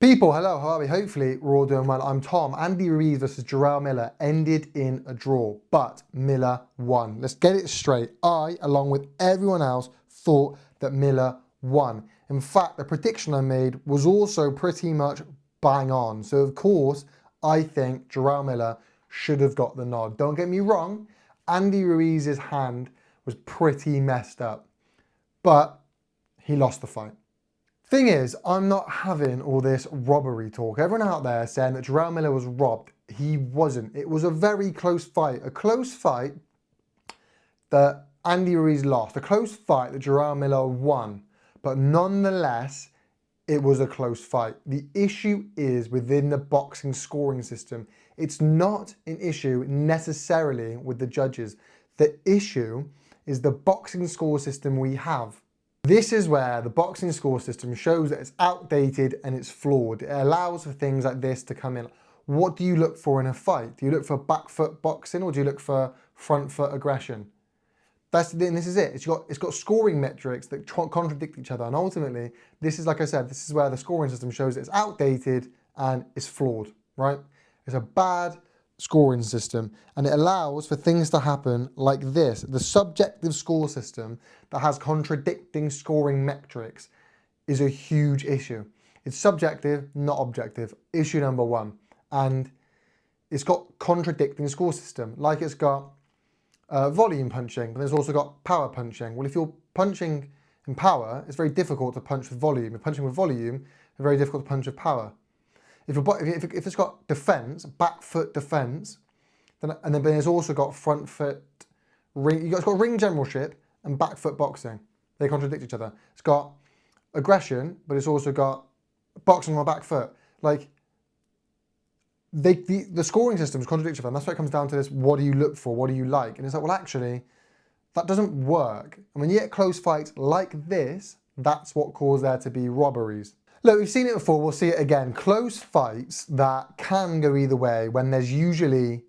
People, hello, how are we? Hopefully we're all doing well. I'm Tom. Andy Ruiz versus Jarrell Miller ended in a draw, but Miller won. Let's get it straight. I, along with everyone else, thought that Miller won. In fact, the prediction I made was also pretty much bang on. So of course, I think Jarrell Miller should have got the nod. Don't get me wrong, Andy Ruiz's hand was pretty messed up, but he lost the fight. Thing is, I'm not having all this robbery talk. Everyone out there saying that Jarrell Miller was robbed. He wasn't. It was a very close fight. A close fight that Andy Ruiz lost. A close fight that Jarrell Miller won. But nonetheless, it was a close fight. The issue is within the boxing scoring system. It's not an issue necessarily with the judges. The issue is the boxing score system we have. This is where the boxing score system shows that it's outdated and it's flawed. It allows for things like this to come in. What do you look for in a fight? Do you look for back foot boxing or do you look for front foot aggression? And this is it. It's got scoring metrics that contradict each other. And ultimately, this is, like I said, this is where the scoring system shows that it's outdated and it's flawed, right? It's a bad scoring system, and it allows for things to happen like this. The subjective score system that has contradicting scoring metrics is a huge issue. It's subjective, not objective. Issue number one. And it's got contradicting score system. Like it's got volume punching, but there's also got power punching. Well, if you're punching in power, it's very difficult to punch with volume. If punching with volume, it's very difficult to punch with power. If it's got defence, back foot defence, and then it's also got front foot ring. It's got ring generalship and back foot boxing. They contradict each other. It's got aggression, but it's also got boxing on the back foot. Like the scoring systems contradict each other, and that's why it comes down to this: what do you look for? What do you like? And it's like, well, actually, that doesn't work. And when you get close fights like this, that's what caused there to be robberies. Look, we've seen it before, we'll see it again. Close fights that can go either way when there's usually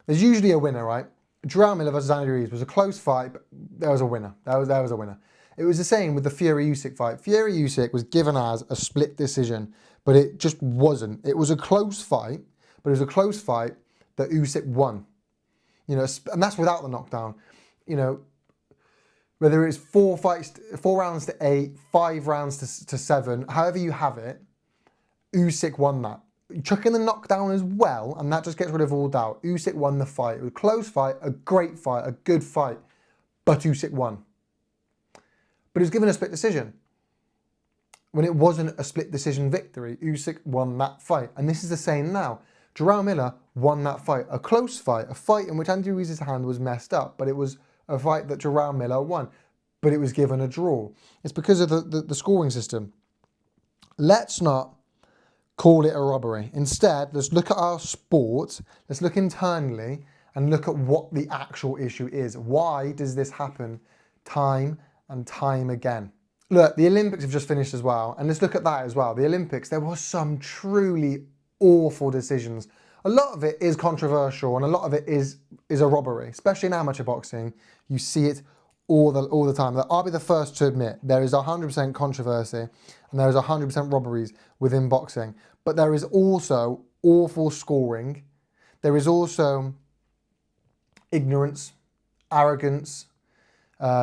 a winner, right? Jarrell Miller versus Andy Ruiz was a close fight, but there was a winner. There was a winner. It was the same with the Fury-Usyk fight. Fury-Usyk was given as a split decision, but it just wasn't. It was a close fight, but it was a close fight that Usyk won. You know, and that's without the knockdown. You know, whether it's 4 rounds to 8, 5 rounds to 7, however you have it, Usyk won that. Chuck in the knockdown as well, and that just gets rid of all doubt. Usyk won the fight. It was a close fight, a great fight, a good fight, but Usyk won. But it was given a split decision. When it wasn't a split decision victory, Usyk won that fight. And this is the same now. Jarrell Miller won that fight. A close fight, a fight in which Andy Ruiz's hand was messed up, but it was a fight that Jarrell Miller won, but it was given a draw. It's because of the scoring system. Let's not call it a robbery. Instead, let's look at our sport, let's look internally and look at what the actual issue is. Why does this happen time and time again? Look, the Olympics have just finished as well, and let's look at that as well. The Olympics, there were some truly awful decisions. A lot of it is controversial and a lot of it is a robbery, especially in amateur boxing. You see it all the time. I'll be the first to admit there is 100% controversy and there is 100% robberies within boxing. But there is also awful scoring. There is also ignorance, arrogance,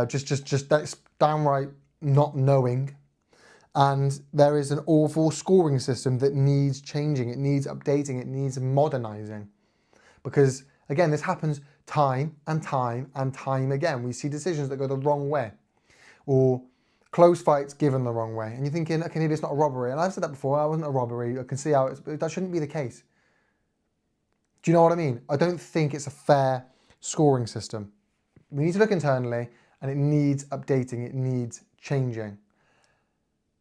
just that's downright not knowing. And there is an awful scoring system that needs changing, it needs updating, it needs modernizing. Because, again, this happens time and time and time again. We see decisions that go the wrong way, or close fights given the wrong way. And you're thinking, okay, maybe it's not a robbery. And I've said that before, I wasn't a robbery, I can see how but that shouldn't be the case. Do you know what I mean? I don't think it's a fair scoring system. We need to look internally, and it needs updating, it needs changing.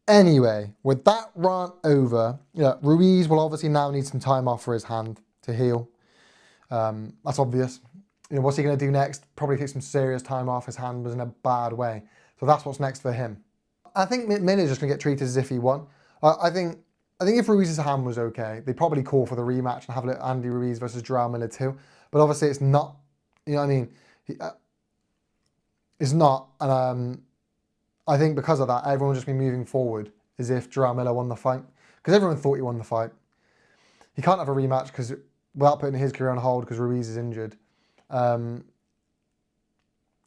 Anyway, with that rant over, Ruiz will obviously now need some time off for his hand to heal. That's obvious. What's he going to do next? Probably take some serious time off. His hand was in a bad way. So that's what's next for him. I think Miller's just going to get treated as if he won. I think if Ruiz's hand was okay, they'd probably call for the rematch and have Andy Ruiz versus Jarrell Miller too. But obviously it's not, you know what I mean? It's not, and I think because of that, everyone will just be moving forward as if Jarrell Miller won the fight. because everyone thought he won the fight. He can't have a rematch because without putting his career on hold because Ruiz is injured.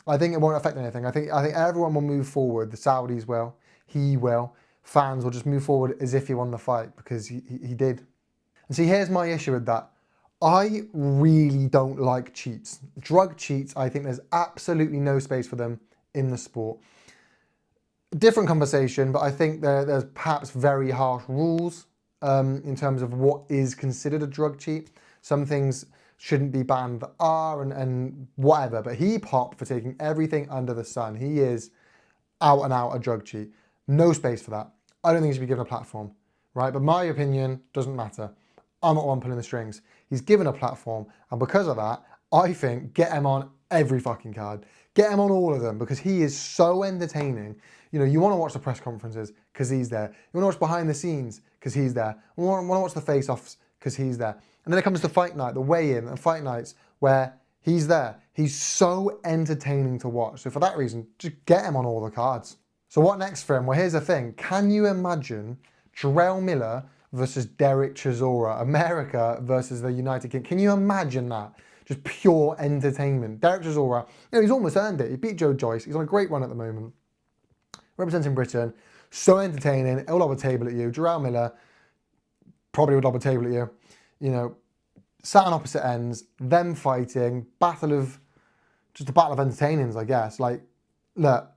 I think it won't affect anything. I think everyone will move forward. The Saudis will. He will. Fans will just move forward as if he won the fight because he did. And see, here's my issue with that. I really don't like cheats. Drug cheats, I think there's absolutely no space for them in the sport. Different conversation, but I think there's perhaps very harsh rules in terms of what is considered a drug cheat. Some things shouldn't be banned that are and whatever, but he popped for taking everything under the sun. He is out and out a drug cheat. No space for that. I don't think he should be given a platform, right? But my opinion doesn't matter. I'm not the one pulling the strings. He's given a platform, and because of that, I think get him on every fucking card. Get him on all of them because he is so entertaining. You know, you want to watch the press conferences because he's there. You want to watch behind the scenes because he's there. You want to watch the face-offs because he's there. And then it comes to fight night, the weigh-in and fight nights where he's there. He's so entertaining to watch. So for that reason, just get him on all the cards. So what next for him? Well, here's the thing. Can you imagine Jarrell Miller versus Derek Chisora, America versus the United Kingdom? Can you imagine that? Just pure entertainment. Derek Chisora, you know, he's almost earned it. He beat Joe Joyce. He's on a great run at the moment. Representing Britain. So entertaining. He'll double table at you. Jarrell Miller probably will double table at you. You know, sat on opposite ends, them fighting, just a battle of entertainings, I guess. Like, look,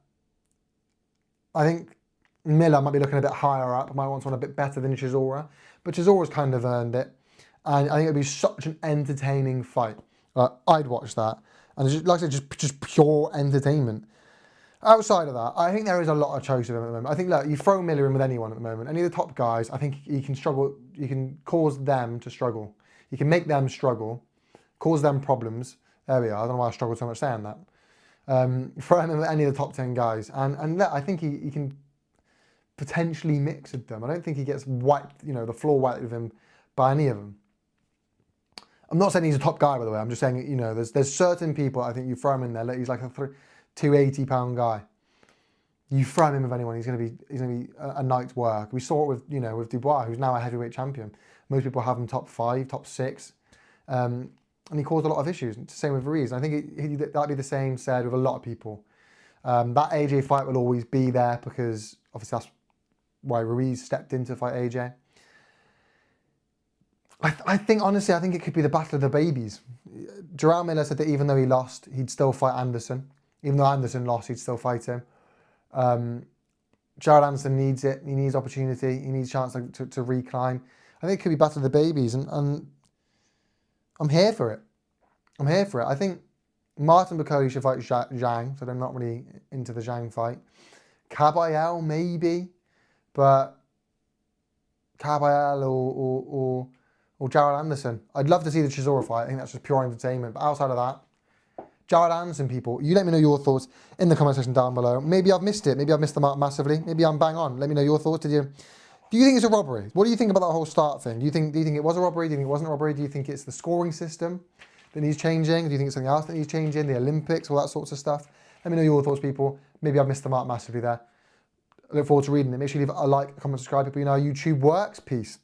I think Miller might be looking a bit higher up, might want someone a bit better than Chisora, but Chisora's kind of earned it. And I think it'd be such an entertaining fight. I'd watch that. And it's just, like I said, just pure entertainment. Outside of that, I think there is a lot of choice of him at the moment. I think, look, you throw Miller in with anyone at the moment. Any of the top guys, I think he can struggle. You can cause them to struggle. You can make them struggle, cause them problems. There we are. I don't know why I struggled so much saying that. Throw him in with any of the top 10 guys. And look, I think he can potentially mix with them. I don't think he gets wiped, you know, the floor wiped with him by any of them. I'm not saying he's a top guy, by the way. I'm just saying, you know, there's certain people, I think you throw him in there, like he's like a 280-pound guy. You throw him in with anyone, he's going to be a night's work. We saw it with, you know, with Dubois, who's now a heavyweight champion. Most people have him top 5, top 6, and he caused a lot of issues. It's the same with Ruiz. I think that'd be the same said with a lot of people. That AJ fight will always be there because obviously that's why Ruiz stepped in to fight AJ. I think, honestly, I think it could be the battle of the babies. Jarrell Miller said that even though he lost, he'd still fight Anderson. Even though Anderson lost, he'd still fight him. Jared Anderson needs it. He needs opportunity. He needs a chance to reclimb. I think it could be battle of the babies, and I'm here for it. I'm here for it. I think Martin Bakoli should fight Zhang, so I'm not really into the Zhang fight. Kabayel, maybe, but Kabayel or Jared Anderson. I'd love to see the Chisora fight. I think that's just pure entertainment. But outside of that, Jared Anderson, people, you let me know your thoughts in the comment section down below. Maybe I've missed it. Maybe I've missed the mark massively. Maybe I'm bang on. Let me know your thoughts. Do you think it's a robbery? What do you think about that whole start thing? Do you think it was a robbery? Do you think it wasn't a robbery? Do you think it's the scoring system that needs changing? Do you think it's something else that needs changing? The Olympics, all that sorts of stuff? Let me know your thoughts, people. Maybe I've missed the mark massively there. I look forward to reading it. Make sure you leave a like, a comment, subscribe. People, you know how YouTube works. Peace.